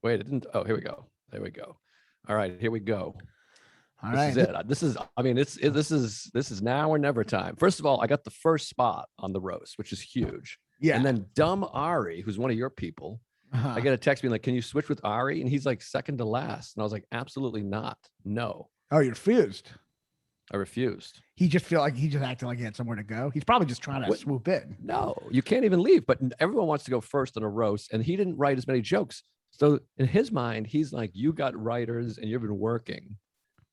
Wait, it didn't. Oh, here we go. There we go. All right, here we go. All This right. is it. This is. I mean, this is now or never time. First of all, I got the first spot on the roast, which is huge. Yeah. And then dumb Ari, who's one of your people, I get a text being like, "Can you switch with Ari?" And he's like second to last, and I was like, "Absolutely not. No, Oh, you refused. I refused." He just feel like he just acted like he had somewhere to go. He's probably just trying to What? swoop in. No, you can't even leave. But everyone wants to go first on a roast, and he didn't write as many jokes. So in his mind, he's like, "You got writers, and you've been working,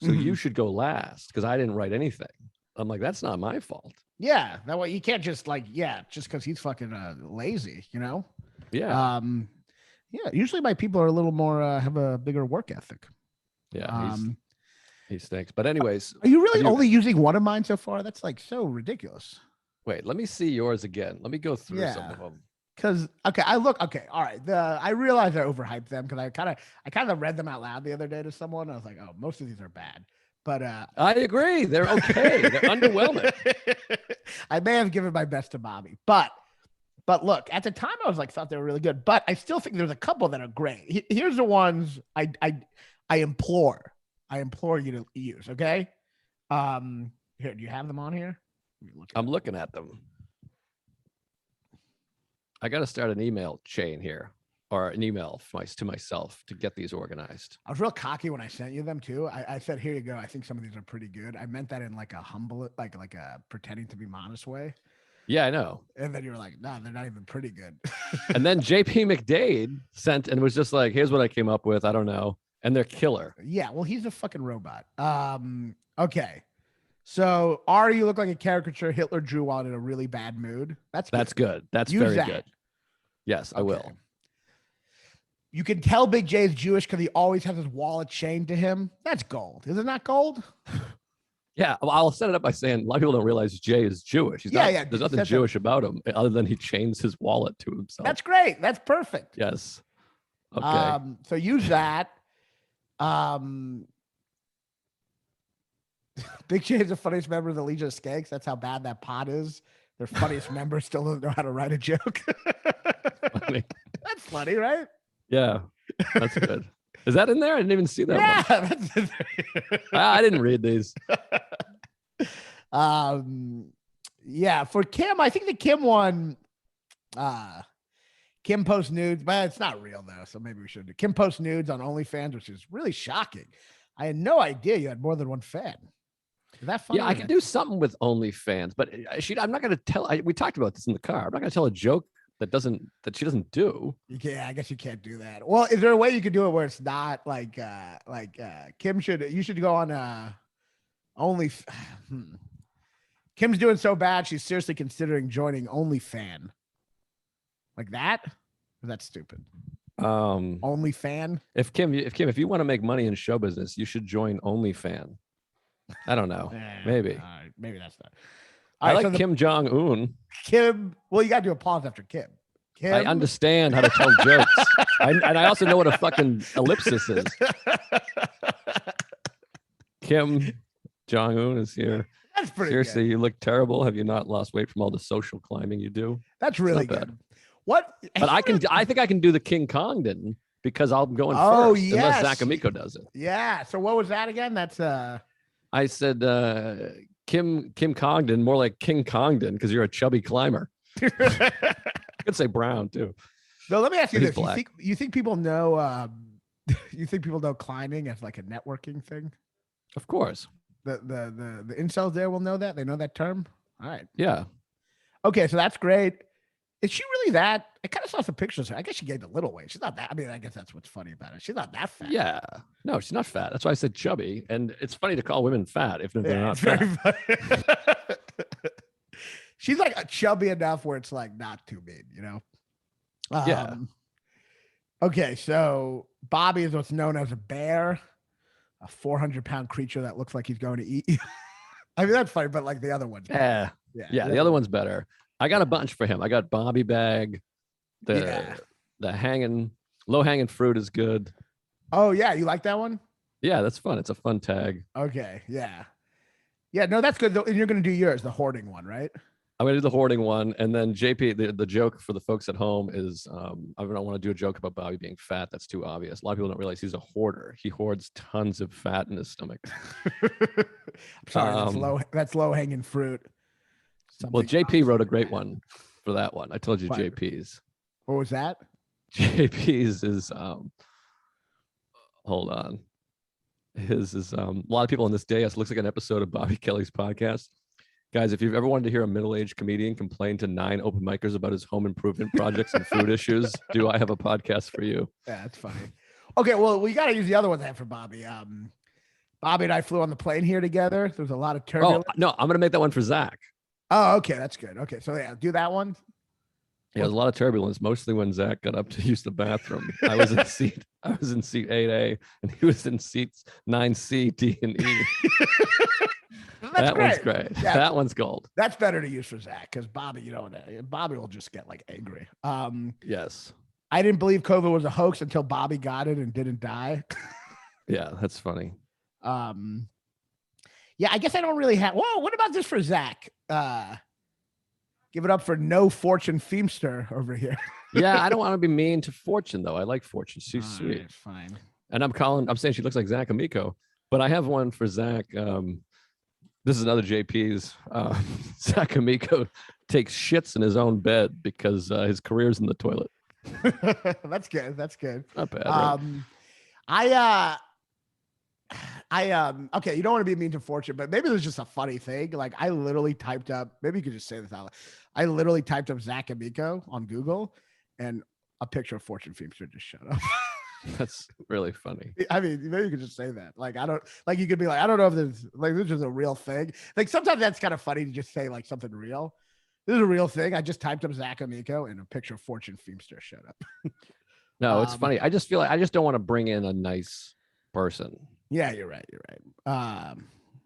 so you should go last because I didn't write anything." I'm like, "That's not my fault." Yeah, that way you can't just just because he's fucking lazy, you know. Yeah, Yeah. Usually my people are a little more have a bigger work ethic. yeah, he stinks. But anyways, Are you really only using one of mine so far? That's like so ridiculous. wait, let me see yours again. Let me go through some Yeah. of them. Because all right. I realize I overhyped them because I kind of read them out loud the other day to someone. I was like, oh, most of these are bad. But I agree. They're okay. They're underwhelming. I may have given my best to Bobby, but look, at the time I was like thought they were really good, but I still think there's a couple that are great. Here's the ones I implore you to use. Okay, here, do you have them on here? I'm looking at them. I got to start an email chain here, or an email to myself to get these organized. I was real cocky when I sent you them too. I said, "Here you go. I think some of these are pretty good." I meant that in like a humble, like a pretending to be modest way. Yeah, I know. And then you were like, "No, they're not even pretty good." And then JP McDade sent and was just like, "Here's what I came up with. I don't know," and they're killer. Yeah, well, he's a fucking robot. Okay. So Ari, you look like a caricature Hitler drew while in a really bad mood. That's good. That's Use very that. good. Yes, I will. You can tell Big J is Jewish because he always has his wallet chained to him. That's gold. Is it not gold? Yeah, well, I'll set it up by saying a lot of people don't realize Jay is Jewish. He's not, there's nothing Jewish about him other than he chains his wallet to himself. That's great. That's perfect. Yes. Okay. So use that. Big J is the funniest member of the Legion of Skanks. That's how bad that pot is. Their funniest member still doesn't know how to write a joke. Funny. That's funny, right? Yeah, that's good. Is that in there? I didn't even see that one. That's in there. I didn't read these. Yeah, for Kim, I think the Kim one, Kim posts nudes, but it's not real though, so maybe we should do. Kim posts nudes on OnlyFans, which is really shocking. I had no idea you had more than one fan. Is that funny? Yeah, I can do something with OnlyFans, but I'm not going to tell. We talked about this in the car. I'm not going to tell a joke that she doesn't do. You can't. I guess you can't do that. Well, is there a way you could do it where it's not like Kim you should go on Only. Kim's doing so bad she's seriously considering joining OnlyFan. Like that? Or is that stupid? OnlyFan. If you want to make money in show business, you should join OnlyFan. I don't know. Maybe. Maybe that's not. I like Kim Jong Un. Kim. Well, you got to do a pause after Kim. Kim. I understand how to tell jokes, and I also know what a fucking ellipsis is. Kim Jong Un is here. That's pretty Seriously, good. You look terrible. Have you not lost weight from all the social climbing you do? That's really good. Bad. What? But I think I can do the King Kongdon because I'm going first. Yes. Unless Zakamiko does it. Yeah. So what was that again? That's I said Kim Congdon, more like King Congdon, because you're a chubby climber. I could say brown too. No, let me ask you But he's this: black. you think people know? You think people know climbing as like a networking thing? Of course. The incels there will know that. They know that term. All right. Yeah. Okay, so that's great. Is she really that? I kind of saw some pictures of her. I guess she gained a little weight. She's not that. I mean, I guess that's what's funny about it. She's not that fat. Yeah. No, she's not fat. That's why I said chubby. And it's funny to call women fat if they're not it's very fat. funny. She's like chubby enough where it's like not too mean, you know? Yeah. Okay, so Bobby is what's known as a bear, a 400-pound creature that looks like he's going to eat you. I mean, that's funny, but like the other one's better. Yeah. The other one's better. I got a bunch for him. I got Bobby Bag. The low hanging fruit is good. Oh yeah, you like that one? Yeah, that's fun. It's a fun tag. Okay, yeah. No, that's good. And you're gonna do yours, the hoarding one, right? I'm gonna do the hoarding one, and then JP. The joke for the folks at home is I don't want to do a joke about Bobby being fat. That's too obvious. A lot of people don't realize he's a hoarder. He hoards tons of fat in his stomach. I'm sorry, that's low hanging fruit. Well, JP wrote a great one for that one. I told you JP's. What was that? JP's is hold on. His is a lot of people on this day. It looks like an episode of Bobby Kelly's podcast. Guys, if you've ever wanted to hear a middle-aged comedian complain to 9 open micers about his home improvement projects and food issues, do I have a podcast for you? Yeah, that's funny. Okay, well, we got to use the other one I have for Bobby. Bobby and I flew on the plane here together. There was a lot of turbulence. Oh, no, I'm going to make that one for Zach. Oh, okay, that's good. Okay, so yeah, do that one. Yeah, there's a lot of turbulence, mostly when Zach got up to use the bathroom. I was in seat 8A, and he was in seats 9C, D, and E. That one's great. Yeah, that one's gold. That's better to use for Zach because Bobby, Bobby will just get like angry. Yes. I didn't believe COVID was a hoax until Bobby got it and didn't die. Yeah, that's funny. Yeah, I guess I don't really have. Whoa, what about this for Zach? Give it up for no Fortune Feemster over here. Yeah, I don't want to be mean to Fortune though. I like Fortune. She's sweet. Right, fine. And I'm saying she looks like Zach Amico, but I have one for Zach. This is another JP's. Zach Amico takes shits in his own bed because his career's in the toilet. That's good. That's good. Not bad. Right? Okay, you don't want to be mean to Fortune, but maybe there's just a funny thing. Like I literally typed up, maybe you could just say this out loud. I literally typed up Zach Amico on Google and a picture of Fortune Feemster just showed up. That's really funny. I mean, maybe you could just say that. Like, you could be like, I don't know if this is a real thing. Like sometimes that's kind of funny to just say like something real. This is a real thing. I just typed up Zach Amico and a picture of Fortune Feemster showed up. No, it's funny. I just feel like I just don't want to bring in a nice person. Yeah, you're right.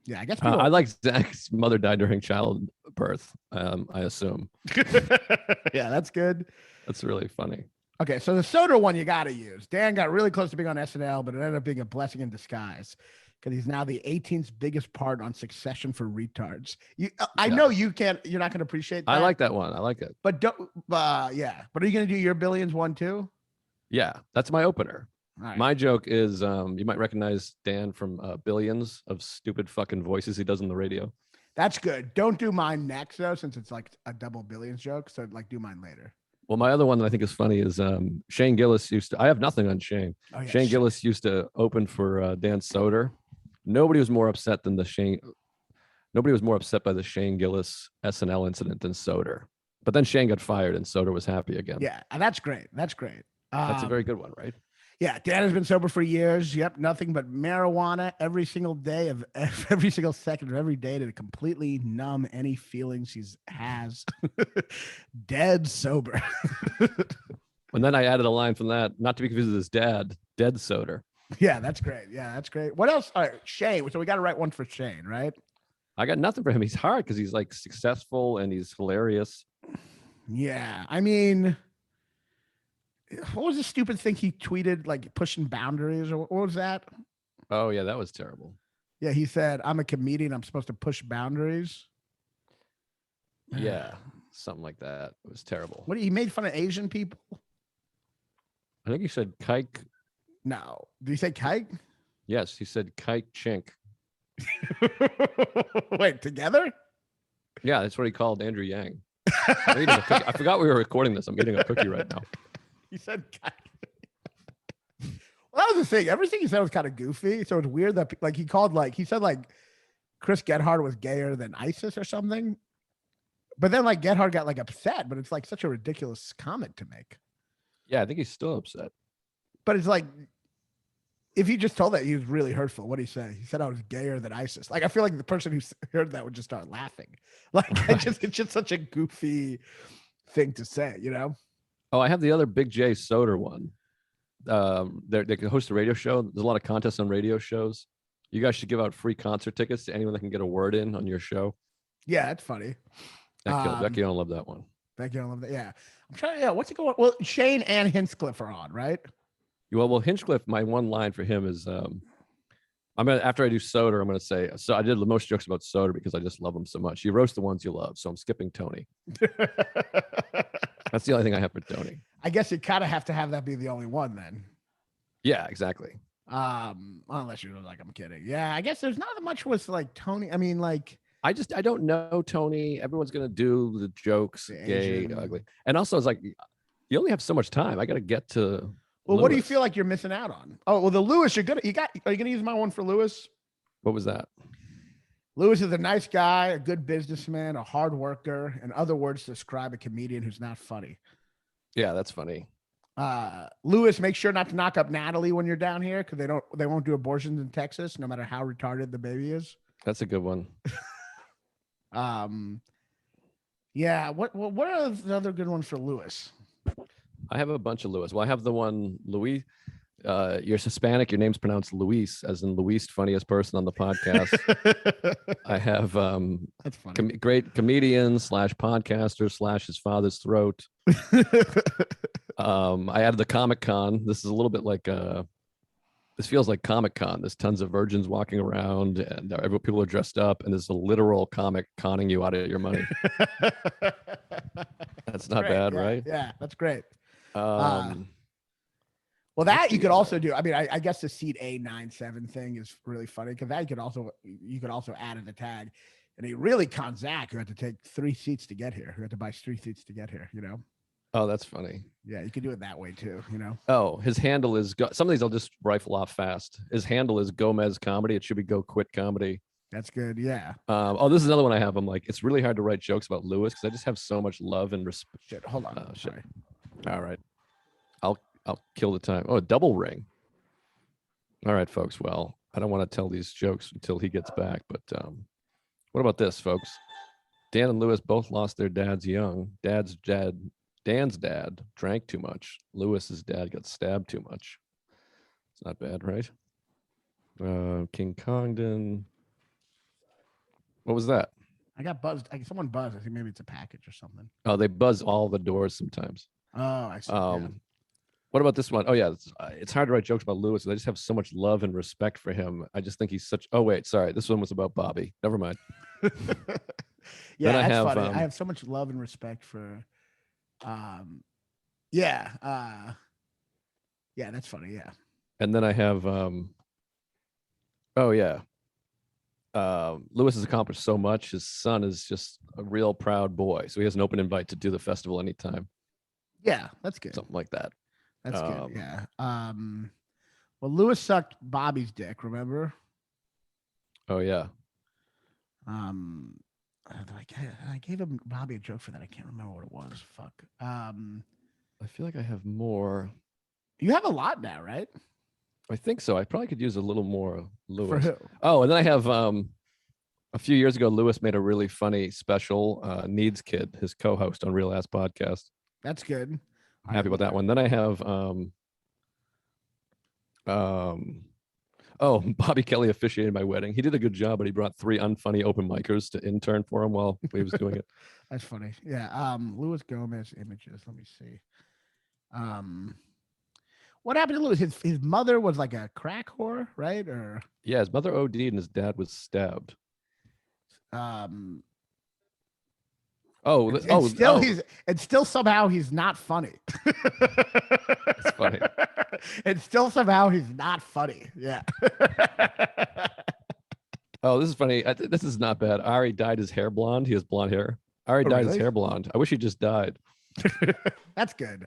Yeah, I guess I like Zach's mother died during childbirth. I assume. Yeah, that's good. That's really funny. Okay, so the soda one you got to use. Dan got really close to being on SNL, but it ended up being a blessing in disguise because he's now the 18th biggest part on Succession for retards. I know you can't. You're not going to appreciate that. I like that one. I like it. But yeah. But are you going to do your Billions one too? Yeah, that's my opener. Right. My joke is you might recognize Dan from Billions of stupid fucking voices he does on the radio. That's good. Don't do mine next though, since it's like a double Billions joke. So like do mine later. Well, my other one that I think is funny is Shane Gillis used to. I have nothing on Shane. Oh, yeah, Shane Gillis used to open for Dan Soder. Nobody was more upset by the Shane Gillis SNL incident than Soder. But then Shane got fired and Soder was happy again. Yeah, and that's great. That's great. That's a very good one, right? Yeah, Dan has been sober for years. Yep, nothing but marijuana every single day of every single second of every day to completely numb any feelings he has. Dead sober. And then I added a line from that, not to be confused with his dad, dead Soder. Yeah, that's great. Yeah, that's great. What else? All right, Shane. So we got to write one for Shane, right? I got nothing for him. He's hard because he's like successful and he's hilarious. Yeah, I mean, what was the stupid thing he tweeted, like pushing boundaries, or what was that? Oh yeah, that was terrible. Yeah, he said, "I'm a comedian. I'm supposed to push boundaries." Yeah, something like that. It was terrible. What, he made fun of Asian people? I think he said kike. No, did he say kike? Yes, he said kike chink. Wait, together? Yeah, that's what he called Andrew Yang. I forgot we were recording this. I'm eating a cookie right now. He said kike. Well, that was the thing. Everything he said was kind of goofy. So it's weird that like he said like Chris Gethard was gayer than ISIS or something. But then like Gethard got like upset, but it's like such a ridiculous comment to make. Yeah, I think he's still upset. But it's like, if he just told that, he was really hurtful. What did he say? He said I was gayer than ISIS. Like, I feel like the person who heard that would just start laughing. Like, right. It's just such a goofy thing to say, you know? Oh, I have the other Big J Soder one. They can host a radio show. There's a lot of contests on radio shows. You guys should give out free concert tickets to anyone that can get a word in on your show. Yeah, that's funny. Becky don't love that one. Becky don't love that. Yeah. I'm trying. Yeah. What's it going? Well, Shane and Hinchcliffe are on, right? Well, Hinchcliffe, my one line for him is I'm gonna after I do Soder, I'm gonna say so. I did the most jokes about Soder because I just love him so much. You roast the ones you love, so I'm skipping Tony. That's the only thing I have for Tony. I guess you kind of have to have that be the only one then. Yeah, exactly. Unless you're like, I'm kidding. Yeah, I guess there's not much with like Tony. I mean, like, I don't know Tony. Everyone's gonna do the jokes, The gay, Asian. ugly, and also it's like you only have so much time. I got to get to. Well, what do you Lewis. feel like you're missing out on? Oh, well, the Lewis, are you gonna use my one for Lewis? What was that? Lewis is a nice guy, a good businessman, a hard worker, in other words, to describe a comedian who's not funny. Yeah, that's funny. Lewis, make sure not to knock up Natalie when you're down here because they won't do abortions in Texas, no matter how retarded the baby is. That's a good one. Yeah. What are the other good ones for Lewis? I have a bunch of Lewis. Well, I have the one Louis. You're Hispanic. Your name's pronounced Luis, as in Luis, funniest person on the podcast. I have That's funny. great comedian / podcaster / his father's throat. I added the Comic Con. This is a little bit like this feels like Comic Con. There's tons of virgins walking around, and people are dressed up, and there's a literal comic conning you out of your money. That's not bad, yeah, right? Yeah, that's great. Well, that you could also do. I mean, I guess the seat A97 thing is really funny because that you could also add in the tag. And he really conned Zach, who had to take 3 seats to get here, who had to buy 3 seats to get here, you know? Oh, that's funny. Yeah, you could do it that way too, you know? Oh, his handle is some of these I'll just rifle off fast. His handle is Gomez Comedy. It should be Go Quit Comedy. That's good. Yeah. Oh, this is another one I have. I'm like, it's really hard to write jokes about Lewis because I just have so much love and respect. Shit. Hold on. Shit. Sorry. All right. I'll kill the time. Oh, a double ring. All right, folks. Well, I don't want to tell these jokes until he gets back, but what about this, folks? Dan and Lewis both lost their dads young. Dan's dad drank too much. Lewis's dad got stabbed too much. It's not bad, right? King Congdon. What was that? I got buzzed. Someone buzzed. I think maybe it's a package or something. Oh, they buzz all the doors sometimes. Oh, I see. Yeah. What about this one? Oh, yeah. It's hard to write jokes about Lewis. I just have so much love and respect for him. I just think he's such. Oh, wait. Sorry. This one was about Bobby. Never mind. Yeah, Then that's funny. I have so much love and respect for. Yeah, that's funny. Yeah. And then I have. Oh, yeah. Lewis has accomplished so much. His son is just a real proud boy. So he has an open invite to do the festival anytime. Yeah, that's good. Something like that. That's good. Yeah. Well, Lewis sucked Bobby's dick. Remember? Oh yeah. I gave him Bobby a joke for that. I can't remember what it was. Fuck. I feel like I have more. You have a lot now, right? I think so. I probably could use a little more Lewis. For who? Oh, and then I have a few years ago, Lewis made a really funny special, Needs Kid, his co-host on Real Ass Podcast. That's good. I'm happy about that one. Then I have oh, Bobby Kelly officiated my wedding. He did a good job, but he brought 3 unfunny open micers to intern for him while he was doing it. That's funny. Yeah. Louis Gomez images. Let me see. What happened to Louis? His mother was like a crack whore, right? Or yeah, his mother OD'd and his dad was stabbed. Still somehow he's not funny. It's funny. And still somehow he's not funny. Yeah. Oh, this is funny. This is not bad. Ari dyed his hair blonde. He has blonde hair. Ari dyed his hair blonde. I wish he just died. That's good.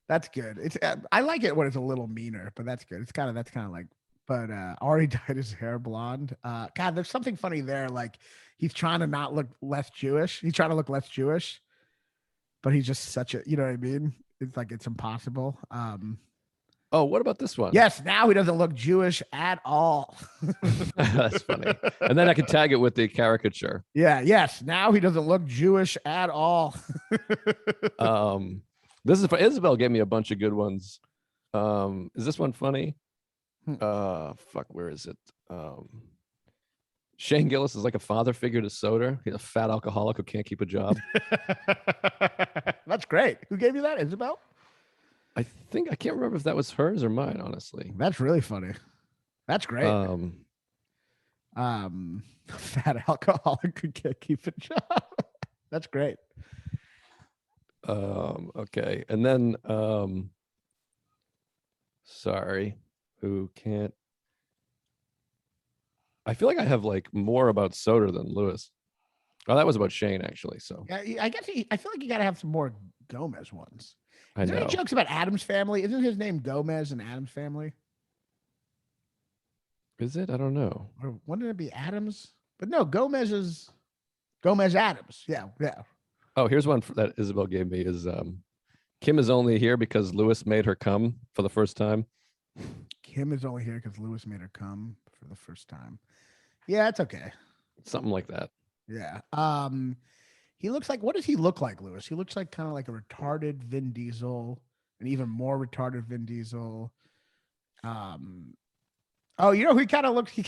That's good. It's I like it when it's a little meaner, but that's good. That's kind of like. But Ari dyed his hair blonde. God, there's something funny there. Like he's trying to not look less Jewish. He's trying to look less Jewish, but he's just such a. You know what I mean? It's like it's impossible. Oh, what about this one? Yes, now he doesn't look Jewish at all. That's funny. And then I could tag it with the caricature. Yeah. Yes. Now he doesn't look Jewish at all. This is Isabel gave me a bunch of good ones. Is this one funny? Fuck, where is it? Shane Gillis is like a father figure to Soder. He's a fat alcoholic who can't keep a job. That's great. Who gave you that, Isabel? I can't remember if that was hers or mine, honestly. That's really funny. That's great. Fat alcoholic could keep a job. That's great. Okay. And then sorry, who can't I feel like I have like more about Soder than Lewis. Oh, that was about Shane actually. So Yeah, I guess I feel like you got to have some more Gomez ones. I Is there any know. jokes about Adam's family? Isn't his name Gomez and Adam's family? Is it? I don't know. Or wouldn't it be Adams? But no, Gomez is Gomez Adams. Yeah, yeah. Oh, here's one that Isabel gave me is Kim is only here because Lewis made her come for the first time. Kim is only here because Lewis made her come for the first time. Yeah, it's okay. Something like that. Yeah. He looks like, what does he look like, Lewis? He looks like kind of like a retarded Vin Diesel, an even more retarded Vin Diesel. Oh, you know who he kind of looks he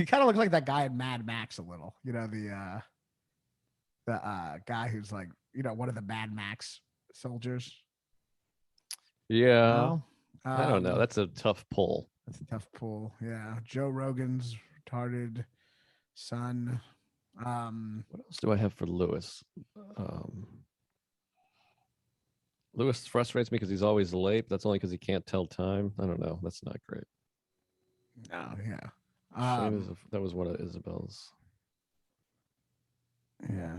kind of looks like that guy in Mad Max a little. You know, the guy who's like, you know, one of the Mad Max soldiers. Yeah. No? I don't know. That's a tough pull. That's a tough pull. Yeah. Joe Rogan's retarded son. What else do I have for Lewis? Lewis frustrates me because he's always late. That's only because he can't tell time. I don't know. That's not great. Oh, yeah. That was one of Isabel's. Yeah.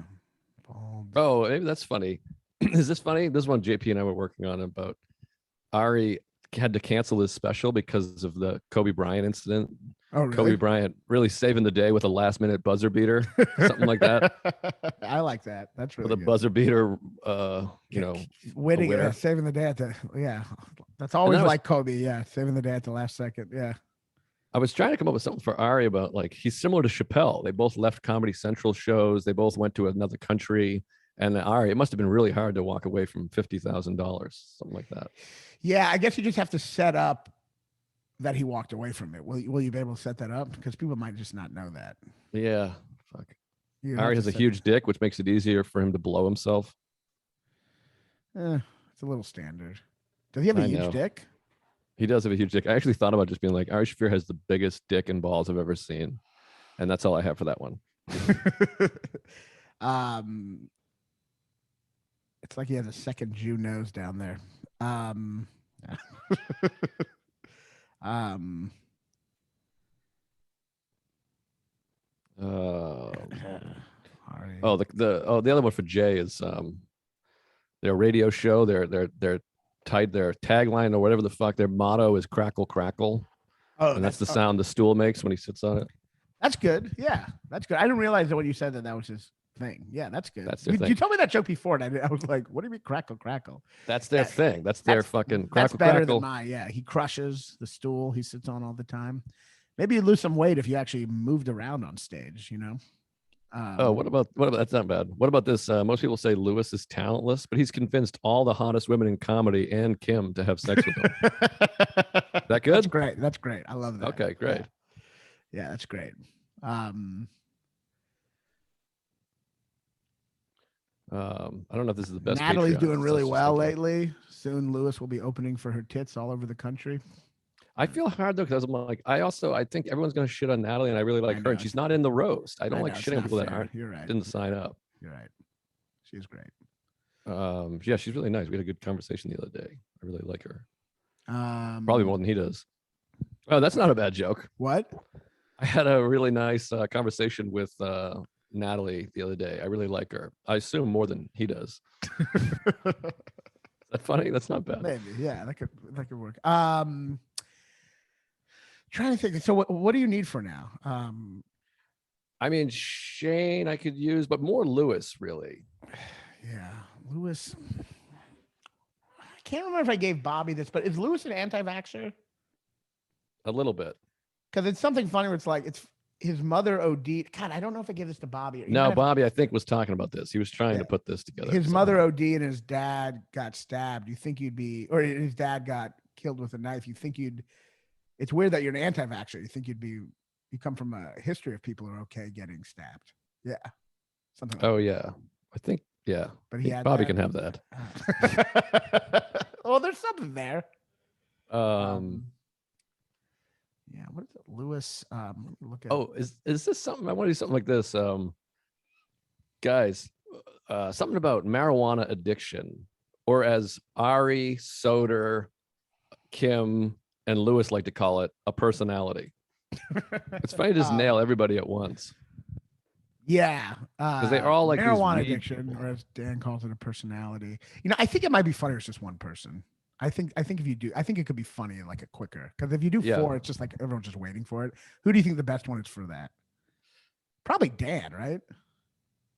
Bald. Oh, maybe that's funny. Is this funny? This one JP and I were working on about Ari had to cancel his special because of the Kobe Bryant incident. Oh, really? Kobe Bryant really saving the day with a last minute buzzer beater, something like that. I like that. That's really with a good. buzzer beater, winning, winner. saving the day at the That's always like Kobe. Yeah, saving the day at the last second. Yeah. I was trying to come up with something for Ari about like he's similar to Chappelle. They both left Comedy Central shows. They both went to another country. And Ari, it must have been really hard to walk away from $50,000, something like that. Yeah, I guess you just have to set up that he walked away from it. Will you be able to set that up? Because people might just not know that. Yeah, fuck. Ari has a huge dick, which makes it easier for him to blow himself. It's a little standard. Does he have a huge dick? He does have a huge dick. I actually thought about just being like, Ari Shaffir has the biggest dick and balls I've ever seen. And that's all I have for that one. It's like he has a second Jew nose down there. The other one for Jay is their radio show. Their tagline or whatever the fuck their motto is crackle crackle. Oh, and that's the sound the stool makes when he sits on it. That's good. Yeah, that's good. I didn't realize that when you said that was his thing. Yeah, that's good. That's their thing. You told me that joke before, and I was like, "What do you mean crackle crackle?" That's their thing. That's their fucking crackle. That's better crackle. than mine. Yeah, he crushes the stool he sits on all the time. Maybe you lose some weight if you actually moved around on stage. You know. What about that's not bad. What about this? Most people say Lewis is talentless, but he's convinced all the hottest women in comedy and Kim to have sex with him. That good? That's great. That's great. I love that. Okay, great. Yeah, that's great. I don't know if this is the best. Natalie's Patreon. doing really well lately. Soon Lewis will be opening for her tits all over the country. I feel hard though because I'm like, I think everyone's gonna shit on Natalie, and I really like her, and she's not in the roast. I don't like shitting on people that aren't. You're right. Didn't sign up. You're right. She's great. Yeah, she's really nice. We had a good conversation the other day. I really like her. Probably more than he does. Oh, that's not a bad joke. What? I had a really nice conversation with Natalie the other day. I really like her. I assume more than he does. Is that funny? That's not bad. Maybe. Yeah, that could work. Trying to think. So what do you need for now? I mean, Shane I could use, but more Lewis, really. Yeah, Lewis. I can't remember if I gave Bobby this, but is Lewis an anti-vaxxer? A little bit. Because it's something funny where it's like it's his mother OD'd. God, I don't know if I gave this to Bobby. No, Bobby, I think, was talking about this. He was trying to put this together. His mother OD'd and his dad got stabbed. You think you'd be, or his dad got killed with a knife. You think you'd. It's weird that you're an anti-vaxxer. You think you come from a history of people who are okay getting stabbed. Yeah. Something like that. Yeah. I think, yeah. But Bobby can have that. Well, there's something there. Yeah, what is it? Lewis. Let me look at. Oh, is this something? I want to do something like this. Guys, something about marijuana addiction, or as Ari, Soder, Kim, and Lewis like to call it, a personality. It's funny to just nail everybody at once. Yeah, because they are all like these marijuana weed addiction, people. or as Dan calls it, a personality. You know, I think it might be funnier. It's just one person. I think if you do, I think it could be funny and like a quicker. Because if you do Yeah. 4, it's just like everyone's just waiting for it. Who do you think the best one is for that? Probably Dan, right?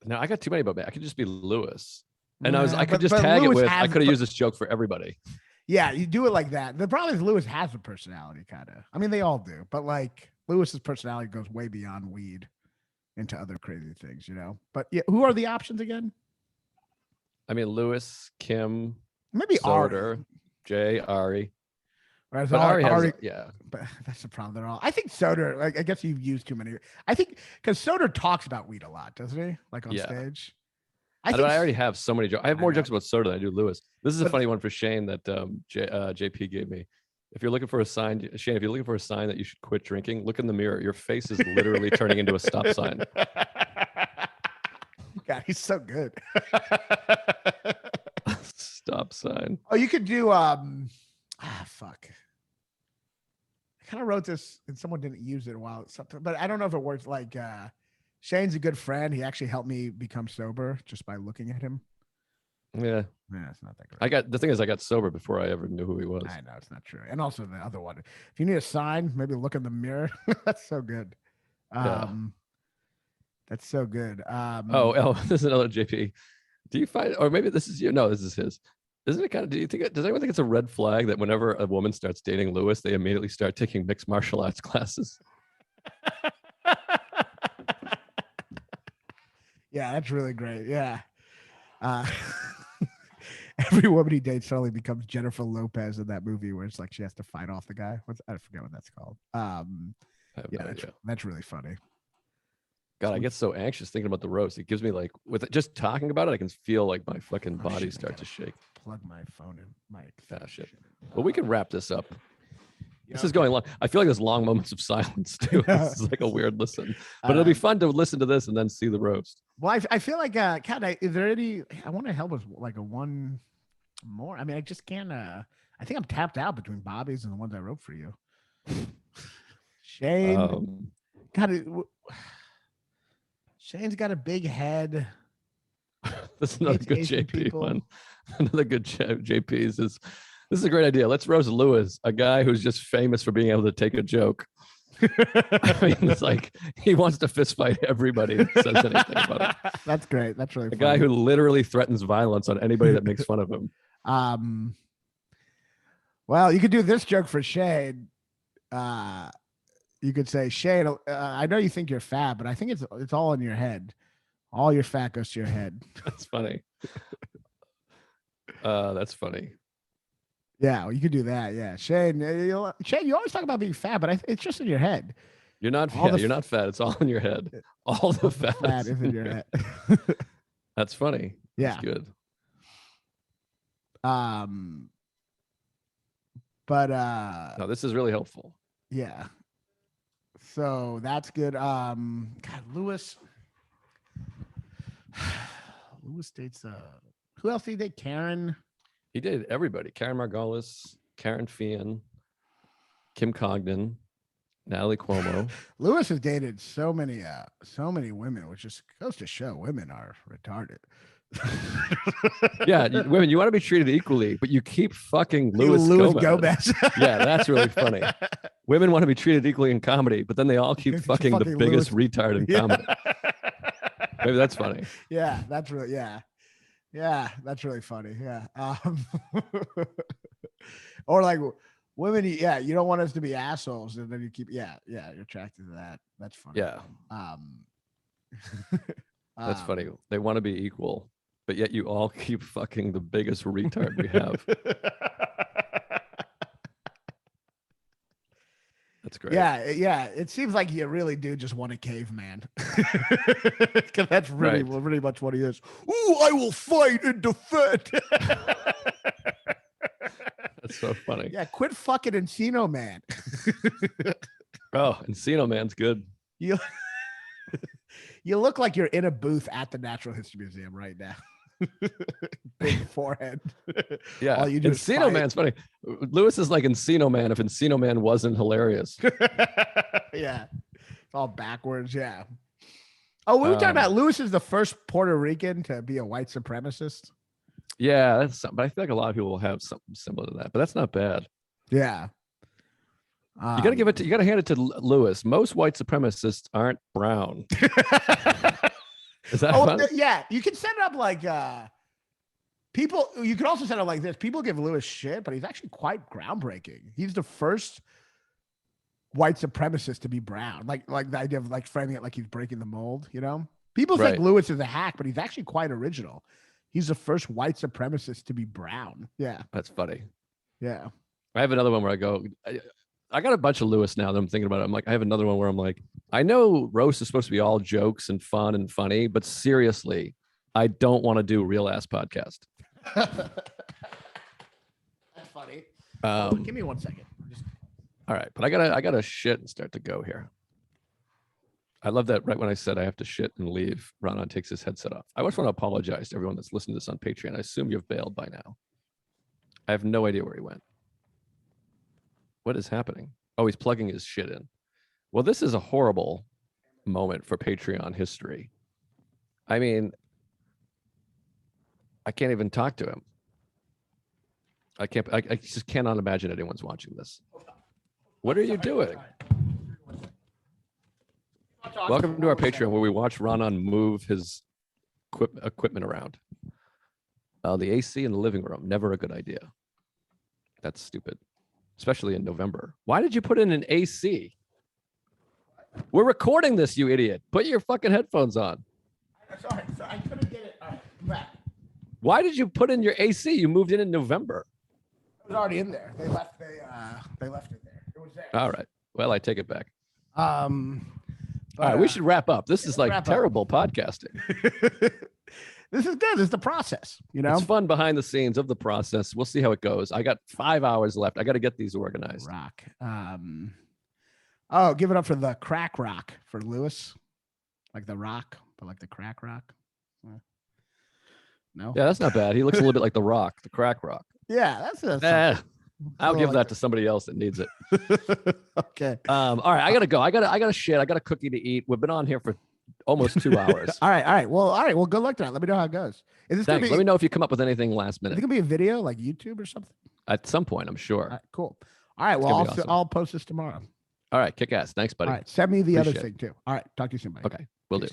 No, I got too many about me. I could just be Lewis. And I could But just tag Lewis it with, has, I could have but- used this joke for everybody. Yeah, you do it like that. The problem is Lewis has a personality, kind of. I mean, they all do, but like Lewis's personality goes way beyond weed into other crazy things, you know. But yeah, who are the options again? I mean, Lewis, Kim, Maybe Ari. Soder, Jay, Ari. Whereas But Ari has, Ari, yeah. but that's the problem. They're all. I think Soder. Like, I guess you've used too many. I think because Soder talks about weed a lot, doesn't he? Like on Yeah. stage. I already have so many jokes. I have more jokes about Soder than I do Lewis. This is a But- funny one for Shane that JP gave me. If you're looking for a sign, Shane, if you're looking for a sign that you should quit drinking, look in the mirror. Your face is literally turning into a stop sign. God, he's so good. Stop sign. Oh, you could do fuck. I kind of wrote this and someone didn't use it a while, something, but I don't know if it works. Like Shane's a good friend. He actually helped me become sober just by looking at him. Yeah. Yeah, it's not that great. I got sober before I ever knew who he was. I know it's not true. And also the other one. If you need a sign, maybe look in the mirror. That's so good. That's so good. Oh, this is another JP. Do you find, or maybe this is you? No, this is his. Isn't it kind of? Do you think? Does anyone think it's a red flag that whenever a woman starts dating Lewis, they immediately start taking mixed martial arts classes? Yeah, that's really great. Yeah. Every woman he dates suddenly becomes Jennifer Lopez in that movie where it's like she has to fight off the guy. I forget what that's called. Yeah, that's really funny. God, I get so anxious thinking about the roast. It gives me like, with just talking about it, I can feel like my fucking body start to shake. Plug my phone in. My shit. But we can wrap this up. This is going long. I feel like there's long moments of silence too. This is like a weird listen, but it'll be fun to listen to this and then see the roast. Well, I feel like, Kat, is there any? I want to help with like a one more. I mean, I just can't. I think I'm tapped out between Bobby's and the ones I wrote for you. Shane, Shane's got a big head. This is another good JP one. Another good JP's is. This is a great idea. Let's roast Lewis, a guy who's just famous for being able to take a joke. I mean, it's like he wants to fist fight everybody that says anything about it. That's great. That's really a guy who literally threatens violence on anybody that makes fun of him. Well, you could do this joke for Shane. You could say, Shane, I know you think you're fat, but I think it's all in your head. All your fat goes to your head. That's funny. That's funny. Yeah, well, you could do that. Yeah, Shane, Shane, you always talk about being fat, but it's just in your head. You're not. You're not fat. It's all in your head. All the fat is in your head. That's funny. Yeah, that's good. But no, this is really helpful. Yeah. So that's good. God, Lewis dates. Who else did he date? Karen. He dated everybody. Karen Margolis, Karen Fian, Kim Cogden, Natalie Cuomo. Lewis has dated so many women, which just goes to show women are retarded. Yeah, women, you want to be treated equally, but you keep fucking Louis Gomez. Yeah, that's really funny. Women want to be treated equally in comedy, but then they all keep fucking the biggest retard in comedy. Maybe that's funny. Yeah, that's really yeah, that's really funny. Yeah. Or like women, yeah, you don't want us to be assholes, and then you keep you're attracted to that. That's funny. Yeah. That's funny. They want to be equal, but yet you all keep fucking the biggest retard we have. That's great. Yeah. It seems like you really do just want a caveman. Because that's really much what he is. Ooh, I will fight and defend. That's so funny. Yeah, quit fucking Encino Man. Oh, Encino Man's good. You you look like you're in a booth at the Natural History Museum right now. Big forehead. Yeah, All you do is Encino fight. Man's funny. Lewis is like Encino Man if Encino Man wasn't hilarious. Yeah. It's all backwards. Yeah. Oh, we were talking about Lewis is the first Puerto Rican to be a white supremacist. Yeah, that's something. But I feel like a lot of people will have something similar to that. But that's not bad. Yeah. You got to give it to. You got to hand it to Lewis. Most white supremacists aren't brown. Is that? Yeah. You can set it up like people. You can also set it up like this. People give Lewis shit, but he's actually quite groundbreaking. He's the first white supremacist to be brown. Like the idea of like framing it like he's breaking the mold. You know, people think Lewis is a hack, but he's actually quite original. He's the first white supremacist to be brown. Yeah, that's funny. Yeah, I have another one where I go. I got a bunch of Lewis now that I'm thinking about it. I'm like, I have another one where I'm like, I know roast is supposed to be all jokes and fun and funny, but seriously, I don't want to do real ass podcast. That's funny. Give me 1 second. All right, but I gotta shit and start to go here. I love that right when I said I have to shit and leave, Raanan takes his headset off. I just want to apologize to everyone that's listening to this on Patreon. I assume you've bailed by now. I have no idea where he went. What is happening? Oh, he's plugging his shit in. Well, this is a horrible moment for Patreon history. I mean, I can't even talk to him. I just cannot imagine anyone's watching this. What are you doing? Welcome to our Patreon where we watch Raanan move his equipment around. The AC in the living room, never a good idea. That's stupid, especially in November. Why did you put in an AC? We're recording this, you idiot. Put your fucking headphones on. Sorry, I couldn't get it. All right, I'm back. Why did you put in your AC? You moved in November. It was already in there. They left it there. It was there. All right. Well, I take it back. But, all right, we should wrap up. This is like terrible podcasting. This is good. This is the process, you know? It's fun behind the scenes of the process. We'll see how it goes. I got 5 hours left. I got to get these organized. Rock. Oh, give it up for the crack rock for Lewis. Like the rock, but like the crack rock. No? Yeah, that's not bad. He looks a little bit like the Rock, the crack rock. Yeah, that's I'll give that to somebody else that needs it. Okay. All right, I gotta go. I gotta shit. I got a cookie to eat. We've been on here for almost 2 hours. All right. Well, good luck to that. Let me know how it goes. Is this Thanks. Let me know if you come up with anything last minute. Is it gonna be a video like YouTube or something? At some point, I'm sure. All right, cool. All right. Well, I'll post this tomorrow. All right, kick ass. Thanks, buddy. All right. Send me the other thing too. All right. Talk to you soon, buddy. Okay, will do.